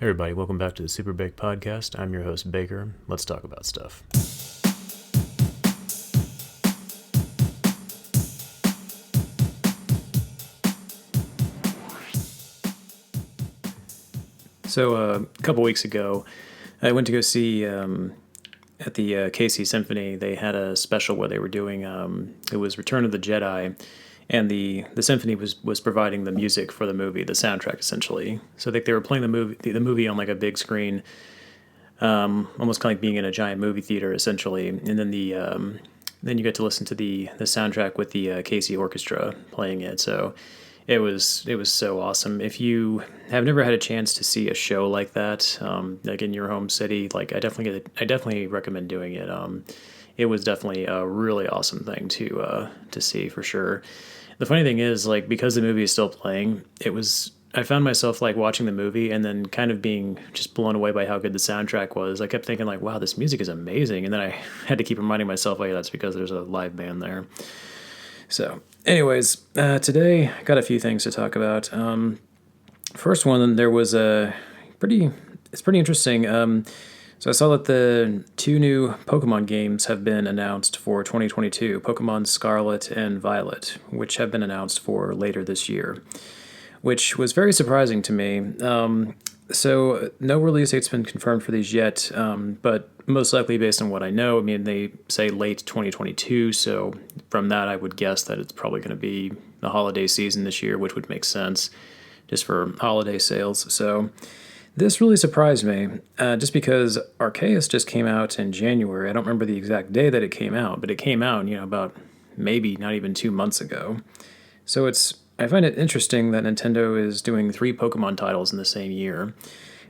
Hey everybody, welcome back to the SuperBake podcast. I'm your host, Baker. Let's talk about stuff. So a couple weeks ago, I went to go see at the KC Symphony. They had a special where they were doing it was Return of the Jedi, and the symphony was providing the music for the movie, the soundtrack essentially. So they were playing the movie on like a big screen, almost kind of like being in a giant movie theater essentially. And then then you get to listen to the soundtrack with the KC Orchestra playing it. So it was so awesome. If you have never had a chance to see a show like that, like in your home city, like I definitely recommend doing it. It was definitely a really awesome thing to see for sure. The funny thing is, like, because the movie is still playing, I found myself like watching the movie and then kind of being just blown away by how good the soundtrack was. I kept thinking like, wow, this music is amazing. And then I had to keep reminding myself, like, that's because there's a live band there. So anyways, today I got a few things to talk about. First one, there was it's pretty interesting. So I saw that the two new Pokemon games have been announced for 2022, Pokemon Scarlet and Violet, which have been announced for later this year, which was very surprising to me. So no release date's been confirmed for these yet, but most likely based on what I know, I mean, they say late 2022, so from that I would guess that it's probably going to be the holiday season this year, which would make sense just for holiday sales. So this really surprised me, just because Arceus just came out in January. I don't remember the exact day that it came out, but it came out, about maybe not even 2 months ago. So I find it interesting that Nintendo is doing 3 Pokemon titles in the same year.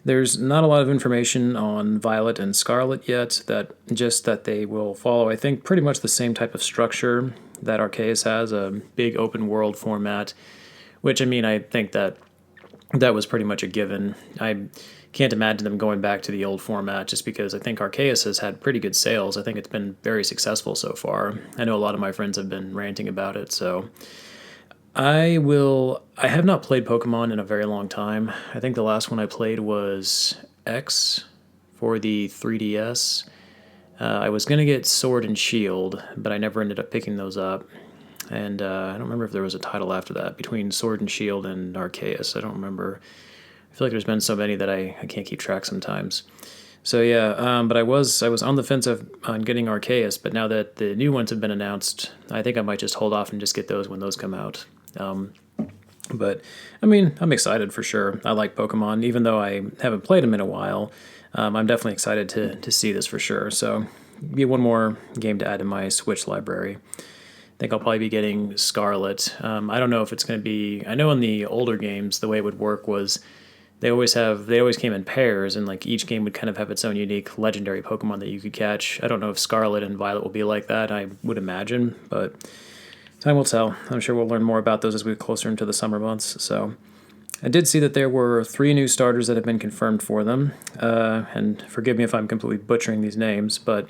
There's not a lot of information on Violet and Scarlet yet, that they will follow, I think, pretty much the same type of structure that Arceus has, a big open world format, which, I mean, I think that was pretty much a given. I can't imagine them going back to the old format just because I think Arceus has had pretty good sales. I think it's been very successful so far. I know a lot of my friends have been ranting about it, so I have not played Pokemon in a very long time. I think the last one I played was X for the 3DS. I was going to get Sword and Shield, but I never ended up picking those up. And I don't remember if there was a title after that, between Sword and Shield and Arceus. I don't remember. I feel like there's been so many that I can't keep track sometimes. So yeah, but I was on the fence on getting Arceus, but now that the new ones have been announced, I think I might just hold off and just get those when those come out. But, I mean, I'm excited for sure. I like Pokemon, even though I haven't played them in a while. I'm definitely excited to see this for sure. So, be one more game to add to my Switch library. I think I'll probably be getting Scarlet. I don't know if it's going to be... I know in the older games, the way it would work was they always came in pairs, and like each game would kind of have its own unique legendary Pokemon that you could catch. I don't know if Scarlet and Violet will be like that, I would imagine, but time will tell. I'm sure we'll learn more about those as we get closer into the summer months. So I did see that there were 3 new starters that have been confirmed for them, and forgive me if I'm completely butchering these names, but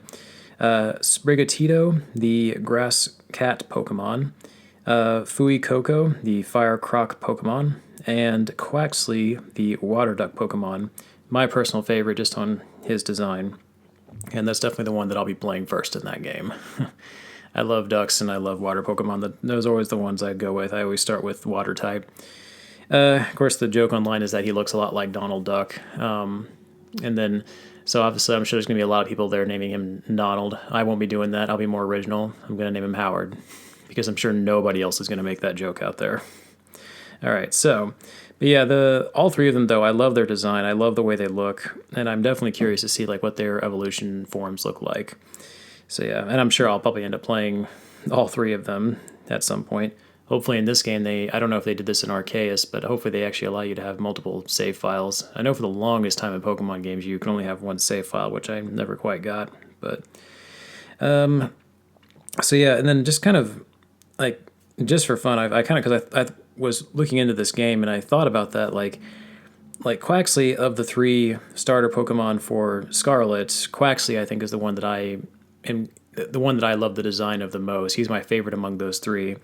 Sprigatito, the grass cat Pokemon, Fuecoco, the fire croc Pokemon, and Quaxley, the water duck Pokemon. My personal favorite just on his design. And that's definitely the one that I'll be playing first in that game. I love ducks and I love water Pokemon. Those are always the ones I go with. I always start with water type. Of course, the joke online is that he looks a lot like Donald Duck. So obviously I'm sure there's going to be a lot of people there naming him Donald. I won't be doing that. I'll be more original. I'm going to name him Howard, because I'm sure nobody else is going to make that joke out there. All right, but yeah, all 3 of them, though, I love their design. I love the way they look, and I'm definitely curious to see like what their evolution forms look like. So yeah, and I'm sure I'll probably end up playing all 3 of them at some point. Hopefully in this game, I don't know if they did this in Arceus, but hopefully they actually allow you to have multiple save files. I know for the longest time in Pokemon games, you can only have one save file, which I never quite got. But, so yeah, and then just kind of, like, just for fun, because I was looking into this game, and I thought about that, like Quaxley, of the 3 starter Pokemon for Scarlet, Quaxley, I think, is the one that I love the design of the most. He's my favorite among those 3.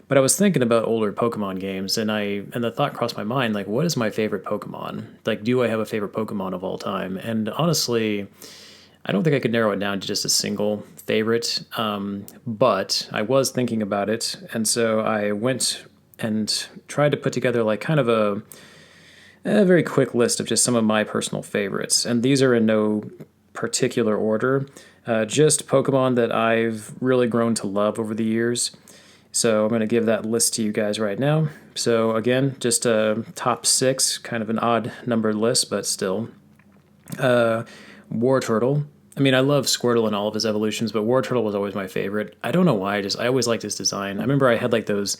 But I was thinking about older Pokemon games, and the thought crossed my mind, like, what is my favorite Pokemon? Like, do I have a favorite Pokemon of all time? And honestly, I don't think I could narrow it down to just a single favorite. But I was thinking about it, and so I went and tried to put together like kind of a very quick list of just some of my personal favorites. And these are in no particular order, just Pokemon that I've really grown to love over the years. So I'm going to give that list to you guys right now. So again, just a top 6, kind of an odd numbered list, but still. War Turtle. I mean, I love Squirtle and all of his evolutions, but War Turtle was always my favorite. I don't know why, I always liked his design. I remember I had like those,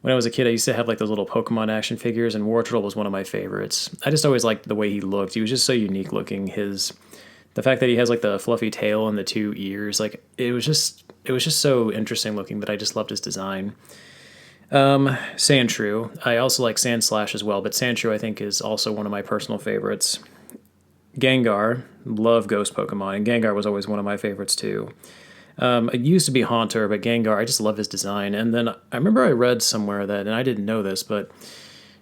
when I was a kid, I used to have like those little Pokemon action figures, and War Turtle was one of my favorites. I just always liked the way he looked. He was just so unique looking. The fact that he has like the fluffy tail and the 2 ears, like it was just so interesting looking that I just loved his design. Sandshrew. I also like Sandslash as well, but Sandshrew I think is also one of my personal favorites. Gengar. Love ghost Pokemon, and Gengar was always one of my favorites too. It used to be Haunter, but Gengar, I just love his design. And then I remember I read somewhere that, and I didn't know this, but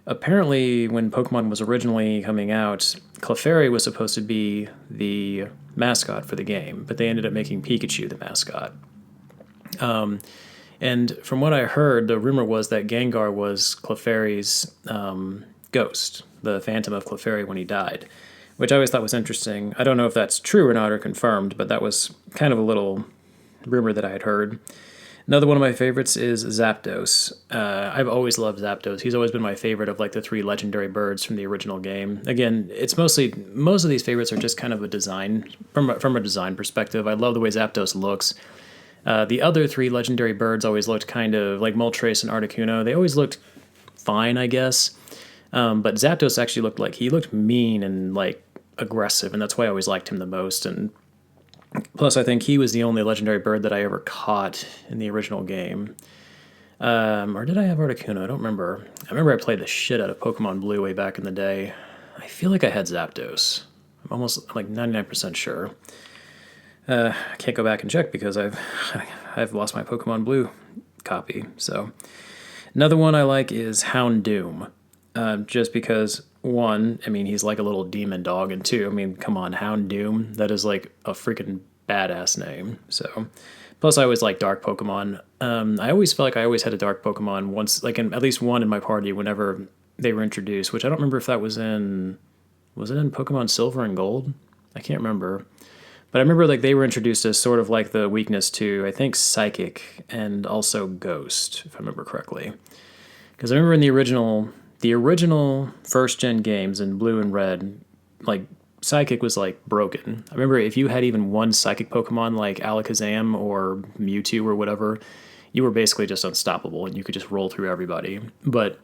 apparently when Pokemon was originally coming out, Clefairy was supposed to be the mascot for the game, but they ended up making Pikachu the mascot. And from what I heard, the rumor was that Gengar was Clefairy's ghost, the Phantom of Clefairy when he died, which I always thought was interesting. I don't know if that's true or not or confirmed, but that was kind of a little rumor that I had heard. Another one of my favorites is Zapdos. I've always loved Zapdos. He's always been my favorite of like the 3 legendary birds from the original game. Again, it's most of these favorites are just kind of a design, from a design perspective. I love the way Zapdos looks. The other 3 legendary birds always looked kind of like Moltres and Articuno. They always looked fine, I guess. But Zapdos actually looked mean and like aggressive, and that's why I always liked him the most. And plus, I think he was the only legendary bird that I ever caught in the original game. Or did I have Articuno? I don't remember. I remember I played the shit out of Pokemon Blue way back in the day. I feel like I had Zapdos. I'm almost like 99% sure. I can't go back and check because I've lost my Pokemon Blue copy. So another one I like is Houndoom. Just because, 1, I mean, he's like a little demon dog, and 2, I mean, come on, Houndoom, that is like a freaking badass name. So, plus I always like dark Pokemon. I always felt like I always had a dark Pokemon once, like at least one in my party whenever they were introduced, which I don't remember if that was it in Pokemon Silver and Gold? I can't remember. But I remember like they were introduced as sort of like the weakness to, I think, Psychic and also Ghost, if I remember correctly. Because I remember in the original first-gen games in Blue and Red, like, Psychic was, like, broken. I remember if you had even one Psychic Pokemon, like Alakazam or Mewtwo or whatever, you were basically just unstoppable, and you could just roll through everybody. But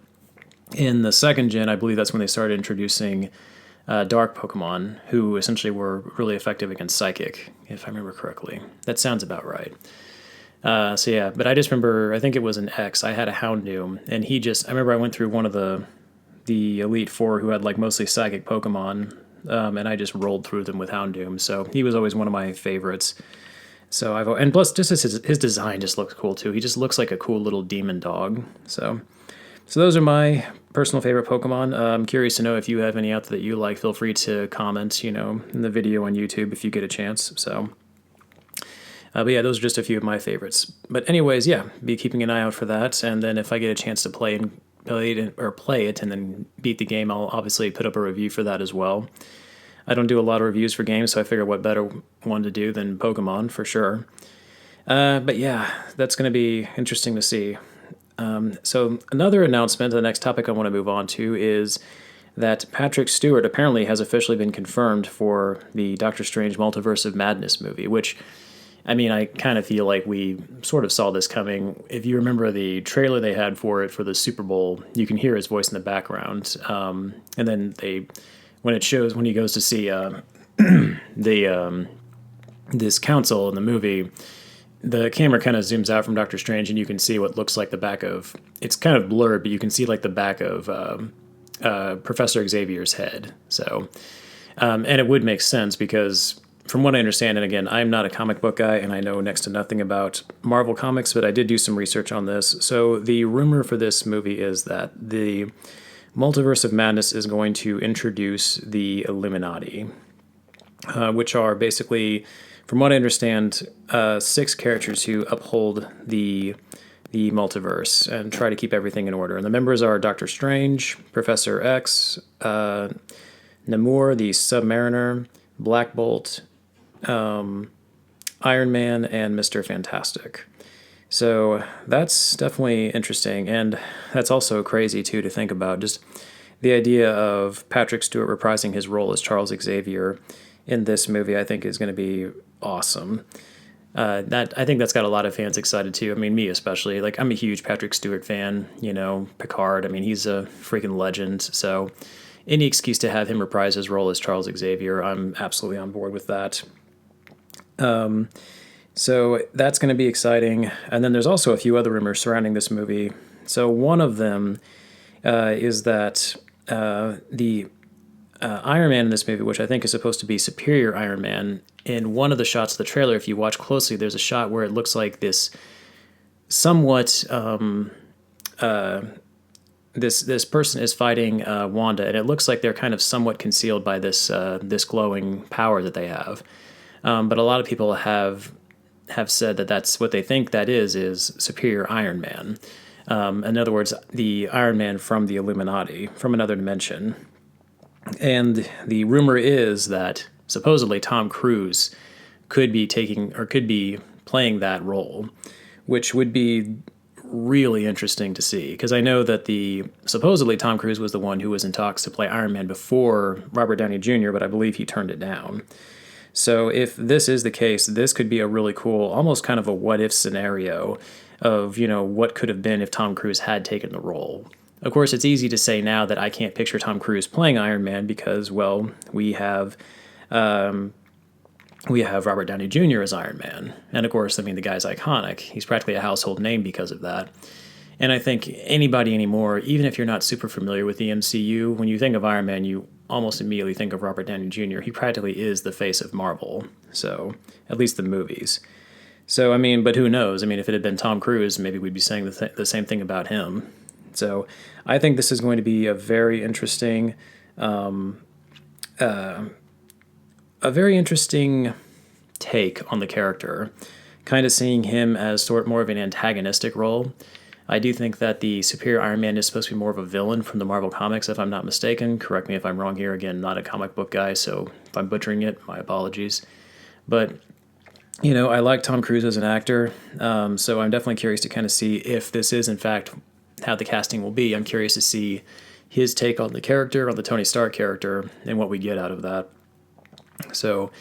in the second gen, I believe that's when they started introducing Dark Pokemon, who essentially were really effective against Psychic, if I remember correctly. That sounds about right. So yeah, but I just remember, I think it was an X, I had a Houndoom, and I remember I went through one of the Elite Four who had like mostly Psychic Pokemon, and I just rolled through them with Houndoom, so he was always one of my favorites. So and plus just his design just looks cool too, he just looks like a cool little demon dog, so those are my personal favorite Pokemon. I'm curious to know if you have any out there that you like. Feel free to comment, in the video on YouTube if you get a chance, so... but yeah, those are just a few of my favorites. But anyways, yeah, be keeping an eye out for that. And then if I get a chance to play it and then beat the game, I'll obviously put up a review for that as well. I don't do a lot of reviews for games, so I figure what better one to do than Pokemon for sure. But yeah, that's going to be interesting to see. So another announcement, the next topic I want to move on to is that Patrick Stewart apparently has officially been confirmed for the Doctor Strange Multiverse of Madness movie, which... I mean, I kind of feel like we sort of saw this coming. If you remember the trailer they had for it for the Super Bowl, you can hear his voice in the background. And then when he goes to see this council in the movie, the camera kind of zooms out from Doctor Strange, and you can see what looks like the back of. It's kind of blurred, but you can see like the back of Professor Xavier's head. So, and it would make sense because from what I understand, and again, I'm not a comic book guy and I know next to nothing about Marvel Comics, but I did do some research on this. So the rumor for this movie is that the Multiverse of Madness is going to introduce the Illuminati, which are basically, from what I understand, 6 characters who uphold the multiverse and try to keep everything in order. And the members are Doctor Strange, Professor X, Namor, the Submariner, Black Bolt, Iron Man, and Mr. Fantastic. So that's definitely interesting, and that's also crazy too to think about. Just the idea of Patrick Stewart reprising his role as Charles Xavier in this movie, I think, is going to be awesome. That I think that's got a lot of fans excited too. I mean, me especially. Like, I'm a huge Patrick Stewart fan. You know, Picard. I mean, he's a freaking legend. So, any excuse to have him reprise his role as Charles Xavier, I'm absolutely on board with that. So that's going to be exciting. And then there's also a few other rumors surrounding this movie. So one of them is that the Iron Man in this movie, which I think is supposed to be Superior Iron Man, in one of the shots of the trailer, if you watch closely, there's a shot where it looks like this somewhat this person is fighting Wanda, and it looks like they're kind of somewhat concealed by this this glowing power that they have. But a lot of people have said that that's what they think that is Superior Iron Man. In other words, the Iron Man from the Illuminati, from another dimension. And the rumor is that supposedly Tom Cruise could be playing that role, which would be really interesting to see, because I know that supposedly Tom Cruise was the one who was in talks to play Iron Man before Robert Downey Jr., but I believe he turned it down. So if this is the case, this could be a really cool, almost kind of a what-if scenario of, you know, what could have been if Tom Cruise had taken the role. Of course, it's easy to say now that I can't picture Tom Cruise playing Iron Man because, well, we have Robert Downey Jr. as Iron Man. And of course, I mean, the guy's iconic. He's practically a household name because of that. And I think anybody anymore, even if you're not super familiar with the MCU, when you think of Iron Man, you almost immediately think of Robert Downey Jr. He practically is the face of Marvel. So, at least the movies. So, I mean, but who knows? I mean, if it had been Tom Cruise, maybe we'd be saying the same thing about him. So, I think this is going to be a very interesting take on the character, kind of seeing him as more of an antagonistic role. I do think that the Superior Iron Man is supposed to be more of a villain from the Marvel Comics, if I'm not mistaken. Correct me if I'm wrong here. Again, not a comic book guy, so if I'm butchering it, my apologies. But, you know, I like Tom Cruise as an actor, so I'm definitely curious to kind of see if this is, in fact, how the casting will be. I'm curious to see his take on the character, on the Tony Stark character, and what we get out of that. So,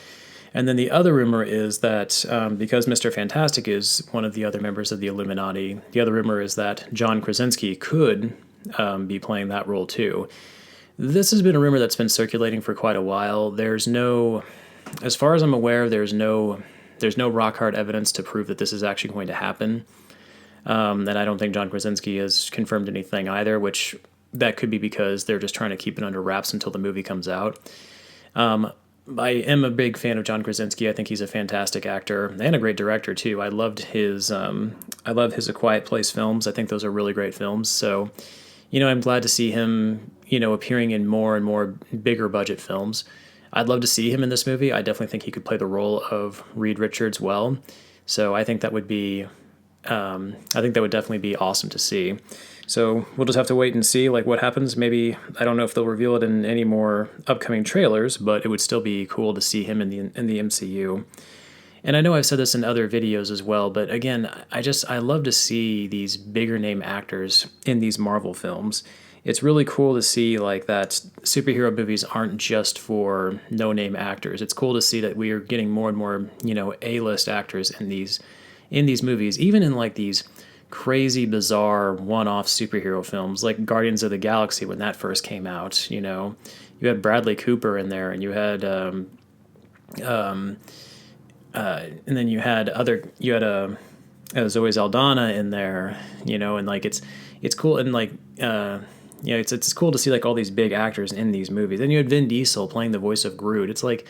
and then the other rumor is that because Mr. Fantastic is one of the other members of the Illuminati, the other rumor is that John Krasinski could be playing that role too. This has been a rumor that's been circulating for quite a while. There's no, as far as I'm aware, there's no rock hard evidence to prove that this is actually going to happen. And I don't think John Krasinski has confirmed anything either, which that could be because they're just trying to keep it under wraps until the movie comes out. I am a big fan of John Krasinski. I think he's a fantastic actor and a great director too. I love his A Quiet Place films. I think those are really great films. So, you know, I'm glad to see him, you know, appearing in more and more bigger budget films. I'd love to see him in this movie. I definitely think he could play the role of Reed Richards well. So I think that would definitely be awesome to see. So we'll just have to wait and see like what happens. Maybe, I don't know if they'll reveal it in any more upcoming trailers, but it would still be cool to see him in the MCU. And I know I've said this in other videos as well, but again, I love to see these bigger name actors in these Marvel films. It's really cool to see like that superhero movies aren't just for no-name actors. It's cool to see that we are getting more and more, you know, A-list actors in these movies, even in like these crazy, bizarre, one-off superhero films like Guardians of the Galaxy when that first came out. You know, you had Bradley Cooper in there, and you had, and then you had Zoe Saldana in there. You know, and like it's cool, and like it's cool to see like all these big actors in these movies. And you had Vin Diesel playing the voice of Groot. It's like,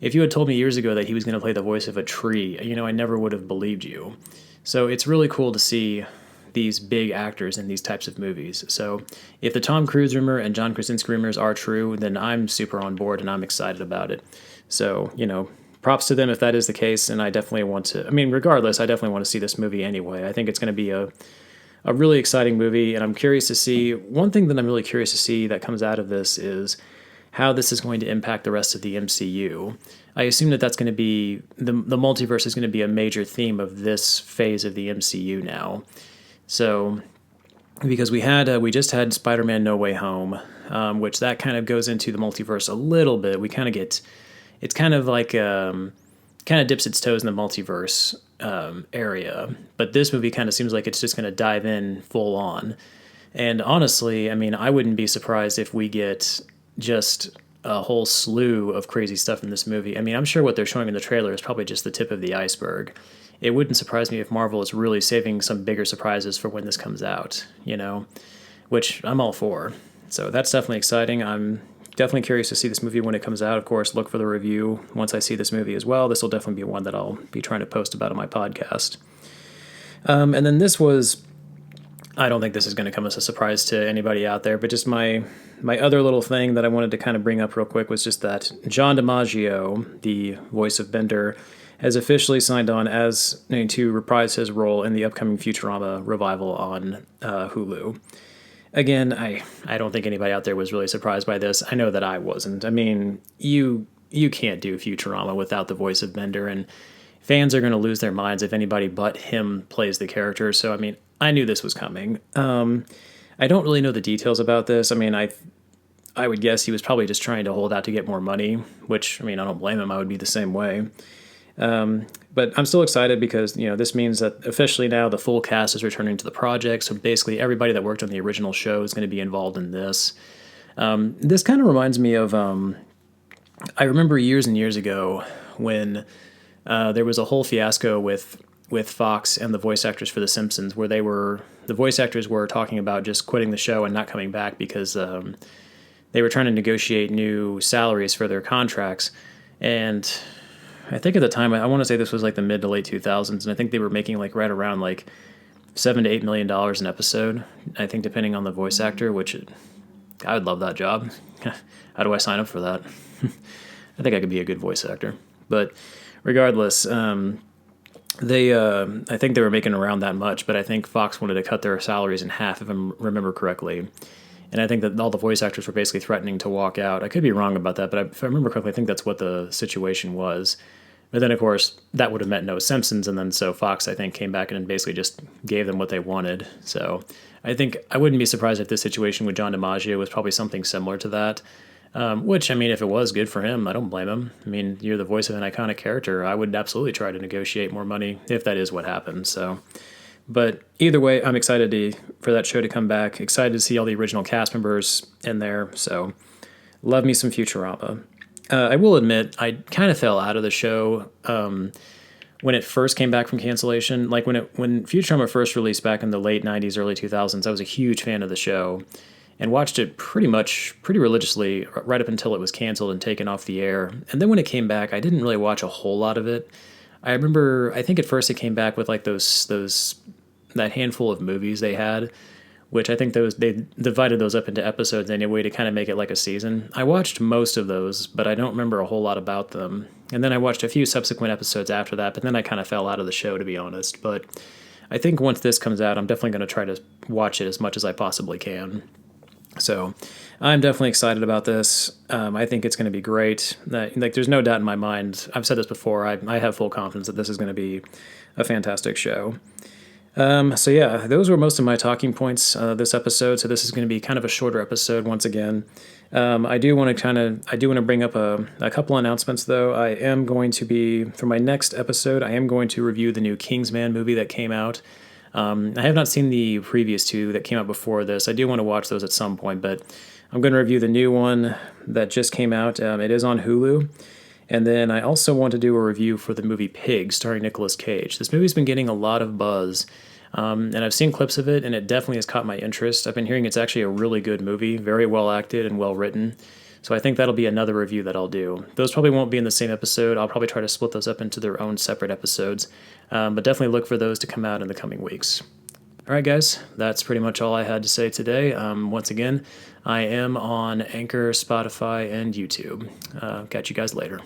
if you had told me years ago that he was going to play the voice of a tree, I never would have believed you. So it's really cool to see these big actors in these types of movies. So if the Tom Cruise rumor and John Krasinski rumors are true, then I'm super on board and I'm excited about it. So, props to them if that is the case, and I definitely want to, regardless, I definitely want to see this movie anyway. I think it's going to be a really exciting movie, and I'm curious to see, one thing that I'm really curious to see that comes out of this is how this is going to impact the rest of the MCU. I assume that that's going to be, the multiverse is going to be a major theme of this phase of the MCU now. So, because we just had Spider-Man No Way Home, which that kind of goes into the multiverse a little bit. We kind of get, it's kind of like, kind of dips its toes in the multiverse area. But this movie kind of seems like it's just going to dive in full on. And honestly, I wouldn't be surprised if we get just a whole slew of crazy stuff in this movie. I'm sure what they're showing in the trailer is probably just the tip of the iceberg. It wouldn't surprise me if Marvel is really saving some bigger surprises for when this comes out, which I'm all for. So that's definitely exciting. I'm definitely curious to see this movie when it comes out. Of course, look for the review once I see this movie as well. This will definitely be one that I'll be trying to post about on my podcast. And then this was, I don't think this is going to come as a surprise to anybody out there, but just my other little thing that I wanted to kind of bring up real quick was just that John DiMaggio, the voice of Bender, has officially signed on as to reprise his role in the upcoming Futurama revival on Hulu. Again, I don't think anybody out there was really surprised by this. I know that I wasn't. You can't do Futurama without the voice of Bender, and fans are going to lose their minds if anybody but him plays the character. So, I knew this was coming. I don't really know the details about this. I would guess he was probably just trying to hold out to get more money, which, I don't blame him. I would be the same way. But I'm still excited because, this means that officially now the full cast is returning to the project. So basically everybody that worked on the original show is going to be involved in this. This kind of reminds me of, I remember years and years ago when there was a whole fiasco with Fox and the voice actors for The Simpsons, where the voice actors were talking about just quitting the show and not coming back because they were trying to negotiate new salaries for their contracts. And I think at the time, I want to say this was like the mid to late 2000s, and I think they were making like right around like $7 to $8 million an episode, I think, depending on the voice actor, which I would love that job. How do I sign up for that? I think I could be a good voice actor. But regardless, I think they were making around that much, but I think Fox wanted to cut their salaries in half, if I remember correctly. And I think that all the voice actors were basically threatening to walk out. I could be wrong about that, but if I remember correctly, I think that's what the situation was. But then, of course, that would have meant no Simpsons, and then so Fox, I think, came back and basically just gave them what they wanted. So I think I wouldn't be surprised if this situation with John DiMaggio was probably something similar to that. Which, if it was good for him, I don't blame him. You're the voice of an iconic character. I would absolutely try to negotiate more money if that is what happens. So, but either way, I'm excited for that show to come back. Excited to see all the original cast members in there. So, love me some Futurama. I will admit, I kind of fell out of the show when it first came back from cancellation. Like when Futurama first released back in the late 90s, early 2000s, I was a huge fan of the show and watched it pretty religiously right up until it was canceled and taken off the air. And then when it came back, I didn't really watch a whole lot of it. I think at first it came back with like that handful of movies they had, which I think they divided those up into episodes anyway to kind of make it like a season. I watched most of those, but I don't remember a whole lot about them. And then I watched a few subsequent episodes after that, but then I kind of fell out of the show, to be honest. But I think once this comes out, I'm definitely going to try to watch it as much as I possibly can. So I'm definitely excited about this. I think it's going to be great. There's no doubt in my mind. I've said this before. I have full confidence that this is going to be a fantastic show. So yeah, those were most of my talking points this episode. So this is going to be kind of a shorter episode once again. I do want to bring up a couple announcements though. I am going to be, for my next episode, I am going to review the new Kingsman movie that came out. I have not seen the previous two that came out before this. I do want to watch those at some point, but I'm going to review the new one that just came out. It is on Hulu. And then I also want to do a review for the movie Pig, starring Nicolas Cage. This movie's been getting a lot of buzz, and I've seen clips of it, and it definitely has caught my interest. I've been hearing it's actually a really good movie, very well acted and well written. So I think that'll be another review that I'll do. Those probably won't be in the same episode. I'll probably try to split those up into their own separate episodes, but definitely look for those to come out in the coming weeks. All right, guys, that's pretty much all I had to say today. Once again, I am on Anchor, Spotify, and YouTube. Catch you guys later.